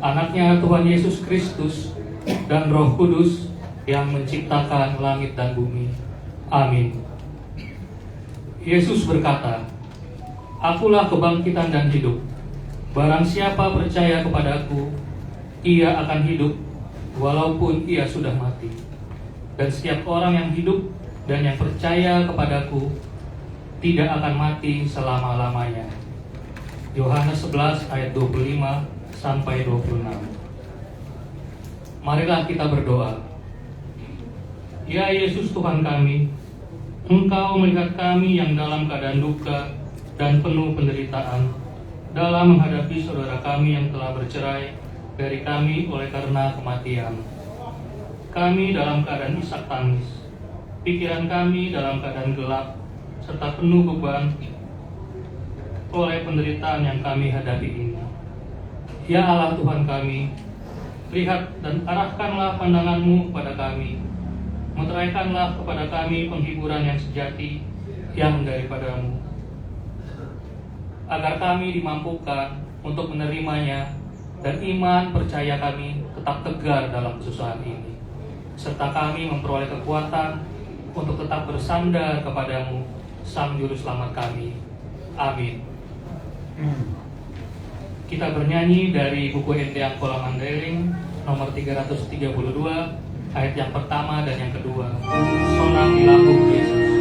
anaknya Tuhan Yesus Kristus, dan Roh Kudus yang menciptakan langit dan bumi. Amin. Yesus berkata, "Akulah kebangkitan dan hidup. Barang siapa percaya kepadaku, ia akan hidup walaupun ia sudah mati. Dan setiap orang yang hidup dan yang percaya kepadaku tidak akan mati selama-lamanya." Yohanes 11 ayat 25 sampai 26. Marilah kita berdoa. Ya Yesus Tuhan kami, Engkau melihat kami yang dalam keadaan duka dan penuh penderitaan dalam menghadapi saudara kami yang telah bercerai dari kami oleh karena kematian. Kami dalam keadaan isak tangis, pikiran kami dalam keadaan gelap serta penuh beban oleh penderitaan yang kami hadapi ini. Ya Allah Tuhan kami, lihat dan arahkanlah pandangan-Mu kepada kami. Meteraikanlah kepada kami penghiburan yang sejati yang daripada-Mu, agar kami dimampukan untuk menerimanya dan iman percaya kami tetap tegar dalam kesusahan ini, serta kami memperoleh kekuatan untuk tetap bersandar kepada-Mu, Sang Juru Selamat kami. Amin. Kita bernyanyi dari buku Endeang Kolam Mandeling nomor 332, ayat yang pertama dan yang kedua. Sonang di lambung Yesus.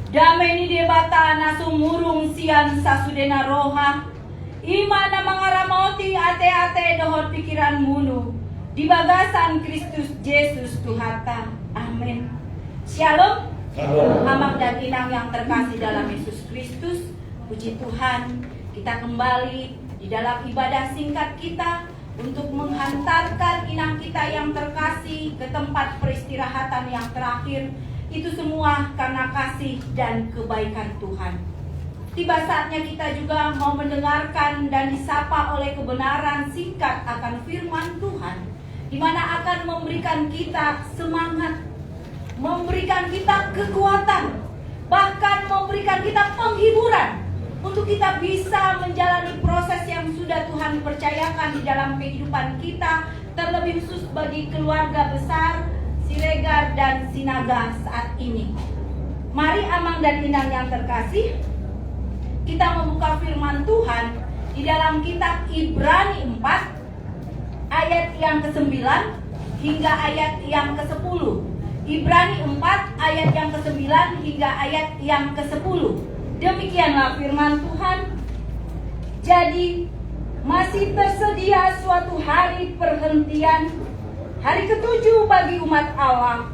Dameni debata nasung murung sian sasudena roha, imana mangaramoti ate-ate dohot pikiran munu, di bagasan Kristus Yesus Tuhata. Amin. Shalom. Amak dan inang yang terkasih dalam Yesus Kristus, puji Tuhan, kita kembali di dalam ibadah singkat kita untuk menghantarkan inang kita yang terkasih ke tempat peristirahatan yang terakhir, Itu semua karena kasih dan kebaikan Tuhan. Tiba saatnya kita juga mau mendengarkan dan disapa oleh kebenaran singkat akan firman Tuhan, di mana akan memberikan kita semangat, memberikan kita kekuatan, bahkan memberikan kita penghiburan untuk kita bisa menjalani proses yang sudah Tuhan percayakan di dalam kehidupan kita, terlebih khusus bagi keluarga besar Siregar dan Sinaga saat ini. Mari Amang dan Inang yang terkasih, kita membuka firman Tuhan di dalam kitab Ibrani 4 ayat yang ke-9 hingga ayat yang ke-10. Ibrani 4 ayat yang ke-9 hingga ayat yang ke-10. Demikianlah firman Tuhan. Jadi masih tersedia suatu hari perhentian, hari ke-7 bagi umat Allah.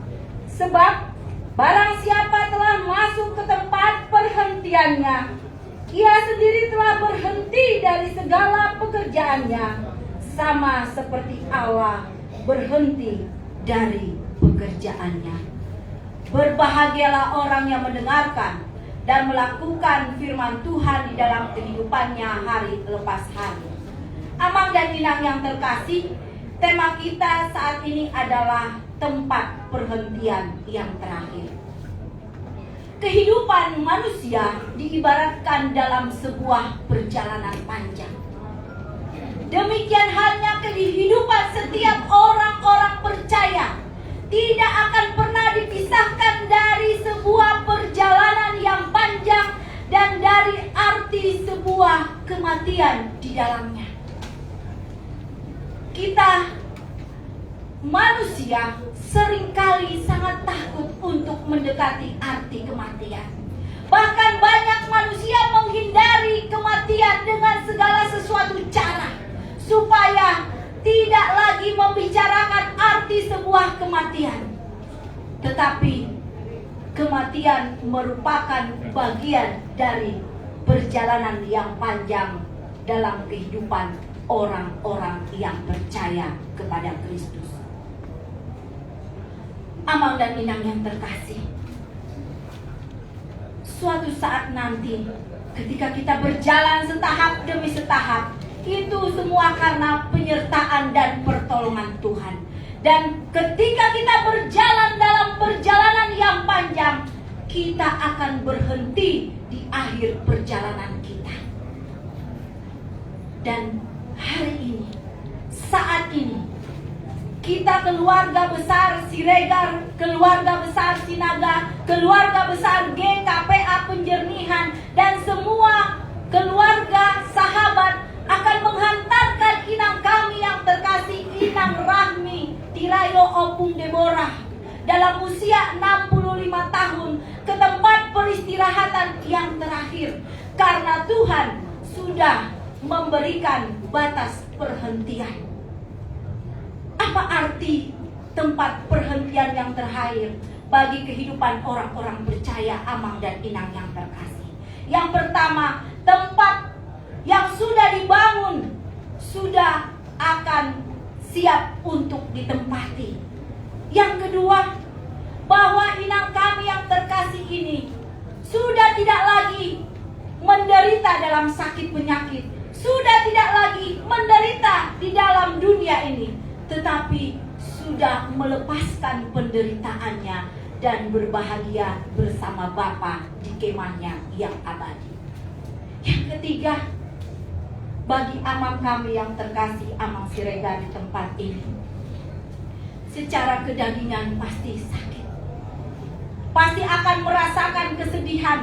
Sebab barang siapa telah masuk ke tempat perhentiannya, ia sendiri telah berhenti dari segala pekerjaannya, sama seperti Allah berhenti dari pekerjaannya. Berbahagialah orang yang mendengarkan dan melakukan firman Tuhan di dalam kehidupannya hari lepas hari. Amang dan Inang yang terkasih, tema kita saat ini adalah tempat perhentian yang terakhir. Kehidupan manusia diibaratkan dalam sebuah perjalanan panjang. Demikian halnya kehidupan setiap orang-orang percaya tidak akan pernah dipisahkan dari sebuah perjalanan yang panjang dan dari arti sebuah kematian di dalamnya. Kita manusia seringkali sangat takut untuk mendekati arti kematian. Bahkan banyak manusia menghindari kematian dengan segala sesuatu cara, supaya tidak lagi membicarakan arti sebuah kematian. Tetapi kematian merupakan bagian dari perjalanan yang panjang dalam kehidupan orang-orang yang percaya kepada Kristus. Amang dan Inang yang terkasih, suatu saat nanti ketika kita berjalan setahap demi setahap, itu semua karena penyertaan dan pertolongan Tuhan. Dan ketika kita berjalan dalam perjalanan yang panjang, kita akan berhenti di akhir perjalanan kita. Dan hari ini, saat ini, kita keluarga besar Siregar, keluarga besar Sinaga, keluarga besar GKPA Penjernihan, dan semua keluarga sahabat akan menghantarkan inang kami yang terkasih, Inang Rahmi Tirayo Opung Deborah, dalam usia 65 tahun ke tempat peristirahatan yang terakhir, karena Tuhan sudah memberikan batas perhentian. Apa arti tempat perhentian yang terakhir bagi kehidupan orang-orang percaya, Amang dan Inang yang terkasih? Yang pertama, tempat yang sudah dibangun sudah akan siap untuk ditempati. Yang kedua, bahwa inang kami yang terkasih ini sudah tidak lagi menderita dalam sakit penyakit, sudah tidak lagi menderita di dalam dunia ini, tetapi sudah melepaskan penderitaannya dan berbahagia bersama Bapa di kemahnya yang abadi. Yang ketiga, bagi amang kami yang terkasih, Amang Siregar di tempat ini, secara kedagingan pasti sakit, pasti akan merasakan kesedihan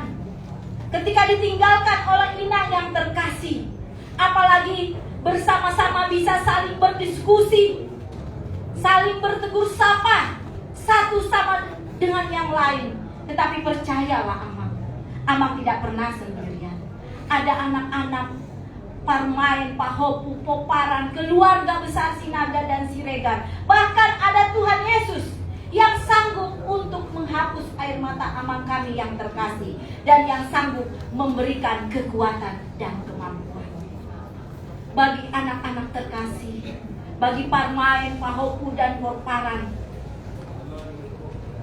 ketika ditinggalkan oleh inang yang terkasih. Apalagi bersama-sama bisa saling berdiskusi, saling bertegur sapa satu sama dengan yang lain. Tetapi percayalah Amang tidak pernah sendirian. Ada anak-anak Parmain, Pahopu, Poparan, keluarga besar Sinaga dan Siregar. Bahkan ada Tuhan Yesus yang sanggup untuk menghapus air mata amang kami yang terkasih, dan yang sanggup memberikan kekuatan dan kemampuan. Bagi anak-anak terkasih, bagi Parmain, Pahopu dan Poparan,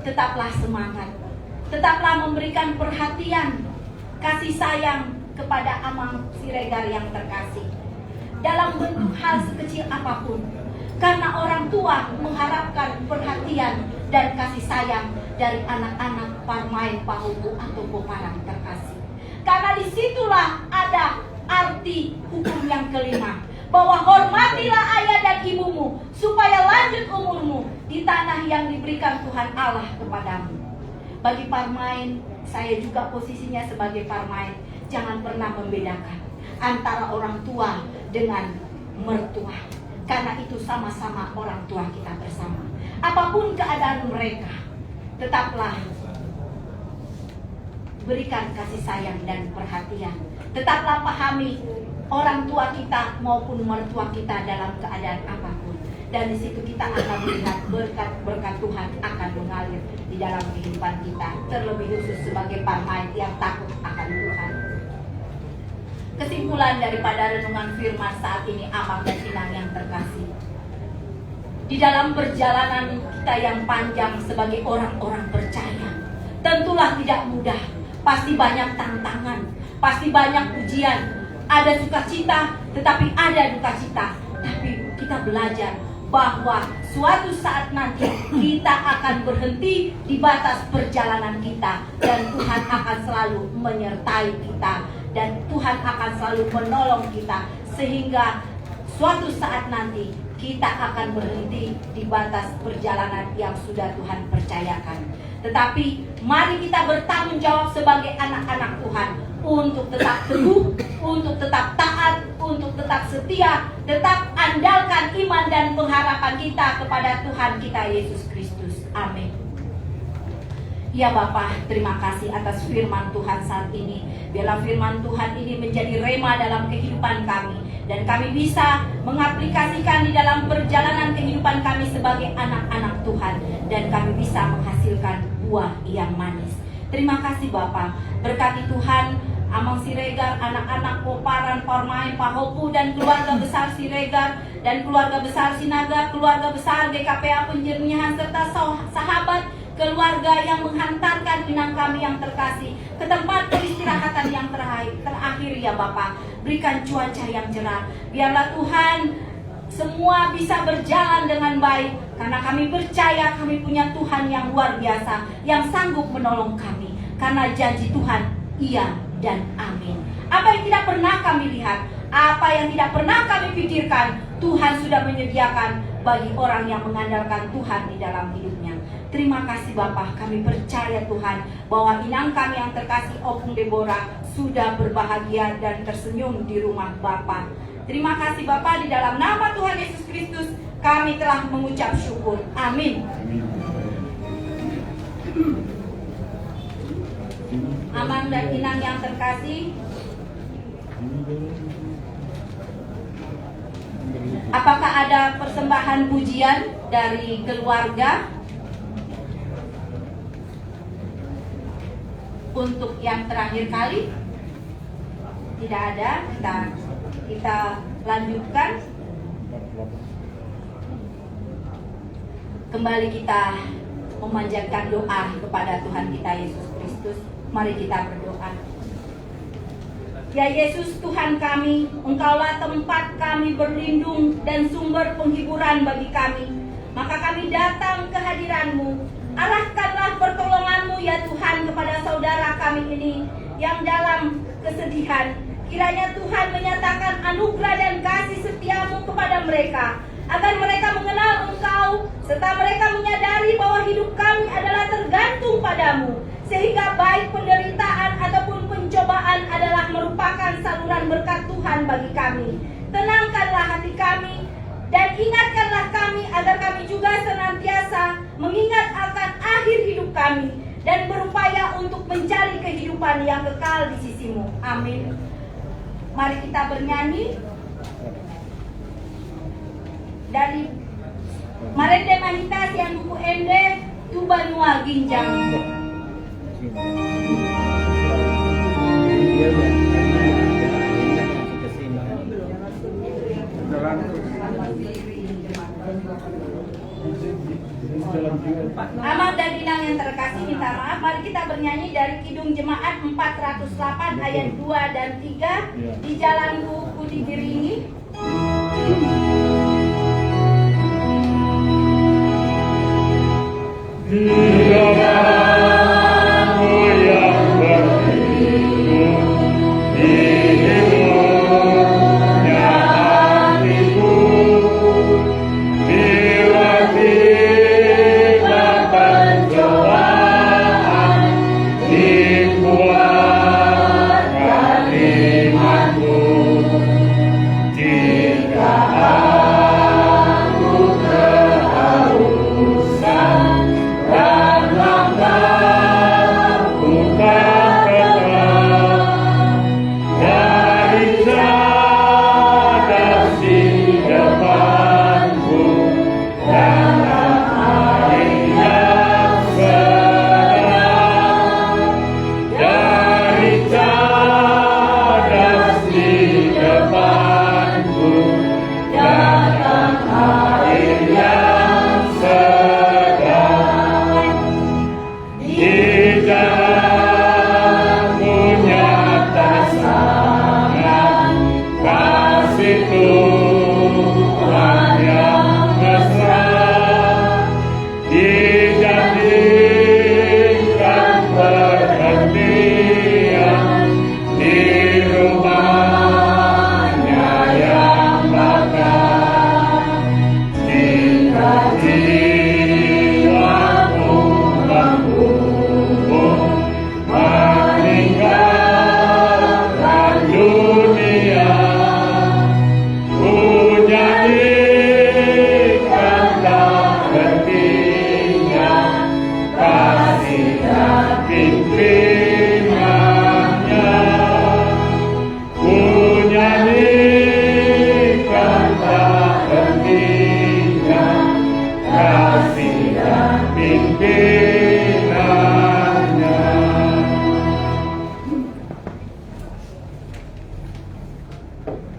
tetaplah semangat, tetaplah memberikan perhatian, kasih sayang kepada Amang Siregar yang terkasih dalam bentuk hal sekecil apapun, karena orang tua mengharapkan perhatian dan kasih sayang dari anak-anak Parmain, Pahupu atau Poparang terkasih. Karena disitulah ada arti hukum yang kelima, bahwa hormatilah ayah dan ibumu supaya lanjut umurmu di tanah yang diberikan Tuhan Allah kepadamu. Bagi Parmain, saya juga posisinya sebagai Parmain, jangan pernah membedakan antara orang tua dengan mertua, karena itu sama-sama orang tua kita bersama. Apapun keadaan mereka, tetaplah berikan kasih sayang dan perhatian. Tetaplah pahami orang tua kita maupun mertua kita dalam keadaan apapun. Dan di situ kita akan melihat berkat Tuhan akan mengalir di dalam kehidupan kita, terlebih khusus sebagai Parmain yang takut akan Tuhan. Kesimpulan daripada renungan firman saat ini, Amang dan Inang yang terkasih, di dalam perjalanan kita yang panjang sebagai orang-orang percaya, tentulah tidak mudah, pasti banyak tantangan, pasti banyak ujian, ada sukacita, tetapi ada duka cita. Tapi kita belajar bahwa suatu saat nanti kita akan berhenti di batas perjalanan kita, dan Tuhan akan selalu menyertai kita, dan Tuhan akan selalu menolong kita, sehingga suatu saat nanti kita akan berhenti di batas perjalanan yang sudah Tuhan percayakan. Tetapi mari kita bertanggung jawab sebagai anak-anak Tuhan untuk tetap teguh, untuk tetap taat, untuk tetap setia, tetap andalkan iman dan pengharapan kita kepada Tuhan kita Yesus Kristus. Amin. Ya Bapa, terima kasih atas firman Tuhan saat ini. Biarlah firman Tuhan ini menjadi rema dalam kehidupan kami, dan kami bisa mengaplikasikan di dalam perjalanan kehidupan kami sebagai anak-anak Tuhan, dan kami bisa menghasilkan buah yang manis. Terima kasih Bapa. Berkati Tuhan Amang Siregar, anak-anak Poparan, Parmain, Pahopu, dan keluarga besar Siregar, dan keluarga besar Sinaga, keluarga besar GKPA Penjernihan, serta sahabat keluarga yang menghantarkan Inang kami yang terkasih ke tempat peristirahatan yang terakhir ya Bapa. Berikan cuaca yang cerah, biarlah Tuhan semua bisa berjalan dengan baik, karena kami percaya kami punya Tuhan yang luar biasa, yang sanggup menolong kami, karena janji Tuhan iya dan amin. Apa yang tidak pernah kami lihat, apa yang tidak pernah kami pikirkan, Tuhan sudah menyediakan bagi orang yang mengandalkan Tuhan di dalam hidupnya. Terima kasih Bapa, kami percaya Tuhan bahwa Inang kami yang terkasih Opung Deborah sudah berbahagia dan tersenyum di rumah Bapa. Terima kasih Bapa, di dalam nama Tuhan Yesus Kristus kami telah mengucap syukur. Amin. Amang dan Inang yang terkasih, apakah ada persembahan pujian dari keluarga untuk yang terakhir kali? Tidak ada. Kita lanjutkan. Kembali kita memanjatkan doa kepada Tuhan kita Yesus Kristus. Mari kita berdoa. Ya Yesus Tuhan kami, Engkaulah tempat kami berlindung dan sumber penghiburan bagi kami. Maka kami datang ke hadiran-Mu. Arahkanlah pertolongan-Mu ya Tuhan kepada saudara kami ini yang dalam kesedihan. Kiranya Tuhan menyatakan anugerah dan kasih setia-Mu kepada mereka, agar mereka mengenal Engkau, serta mereka menyadari bahwa hidup kami adalah tergantung padamu, sehingga baik penderitaan ataupun pencobaan adalah merupakan saluran berkat Tuhan bagi kami. Tenangkanlah hati kami dan ingatkanlah kami agar kami juga senantiasa mengingat akan akhir hidup kami dan berupaya untuk mencari kehidupan yang kekal di sisi-Mu. Amin. Mari kita bernyanyi dari Marende Mahita Siang Buku Ende Tubanua Ginjang. Amang dan Inang yang kita bernyanyi dari Kidung Jemaat 408 ayat 2 dan 3. Di jalanku ku diiringi.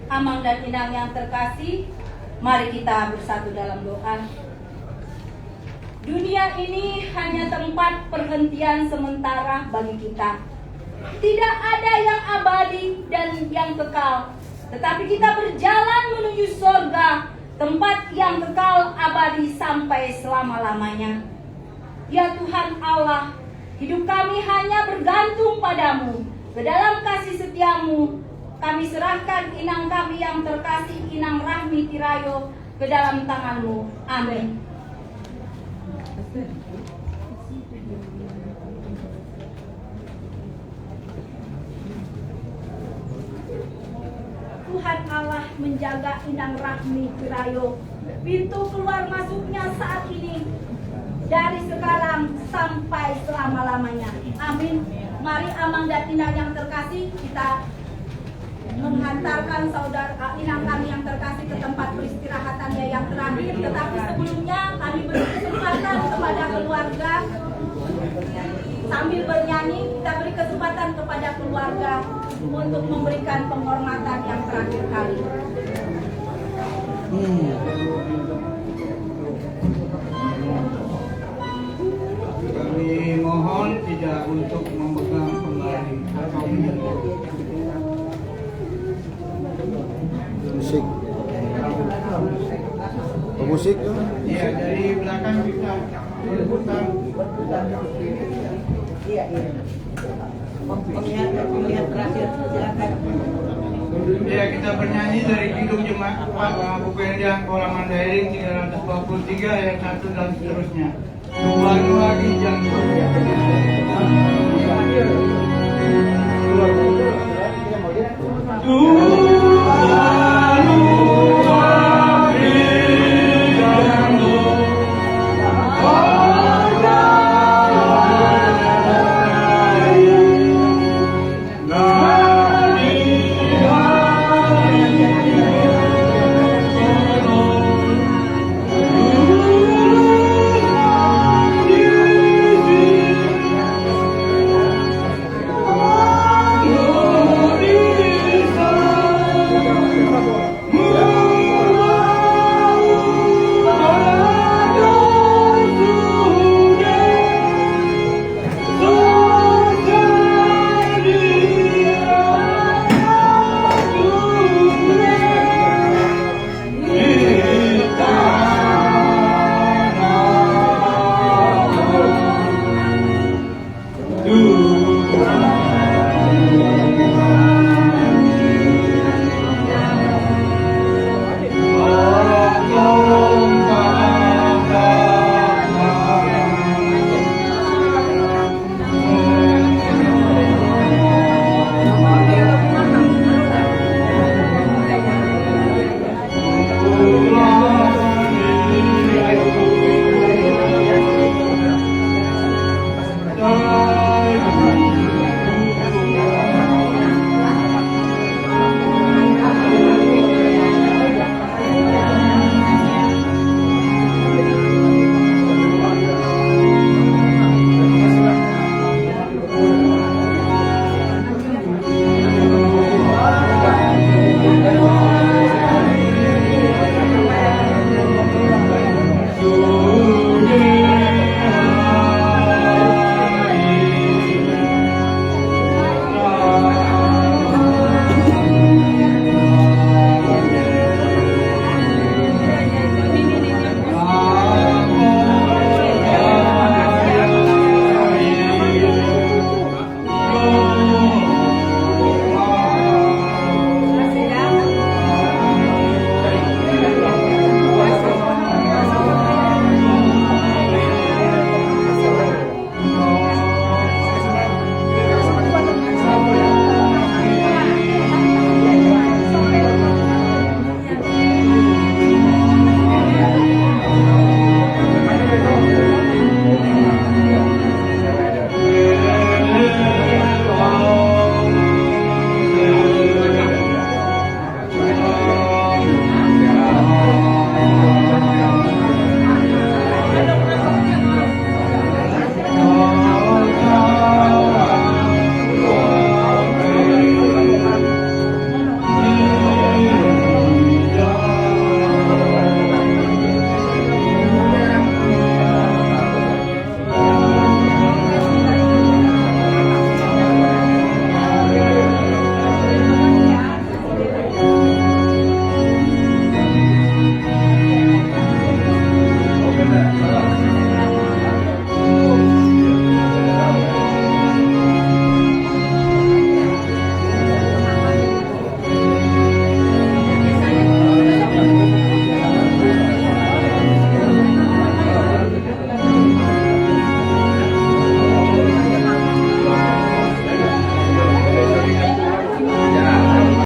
Amang dan Inang yang terkasih, mari kita bersatu dalam doa. Dunia ini hanya tempat perhentian sementara bagi kita. Tidak ada yang abadi dan yang kekal, tetapi kita berjalan menuju surga, tempat yang kekal abadi sampai selama-lamanya. Ya Tuhan Allah, hidup kami hanya bergantung padamu. Ke dalam kasih setiamu, kami serahkan Inang kami yang terkasih, Inang Rahmi Tirayo, ke dalam tangan-Mu. Amin. Tuhan Allah menjaga Inang Rahmi Tirayo, pintu keluar masuknya saat ini, dari sekarang sampai selama-lamanya. Amin. Mari Amang dan Inang yang terkasih, kita menghantarkan saudara Inang kami yang terkasih ke tempat peristirahatannya yang terakhir. Tetapi sebelumnya kami beri kesempatan kepada keluarga, sambil bernyanyi kita beri kesempatan kepada keluarga untuk memberikan penghormatan yang terakhir kali. Kami mohon tidak untuk memegang kembali atau musik. Musik tuh? Iya, dari belakang bisa berputar. Iya. Pemilihan terakhir, silakan. Ya, kita bernyanyi dari Kidung Jemaat Bupendian Kolam Mandailing 323 ayat 1 dan seterusnya. Dua lagi jangan.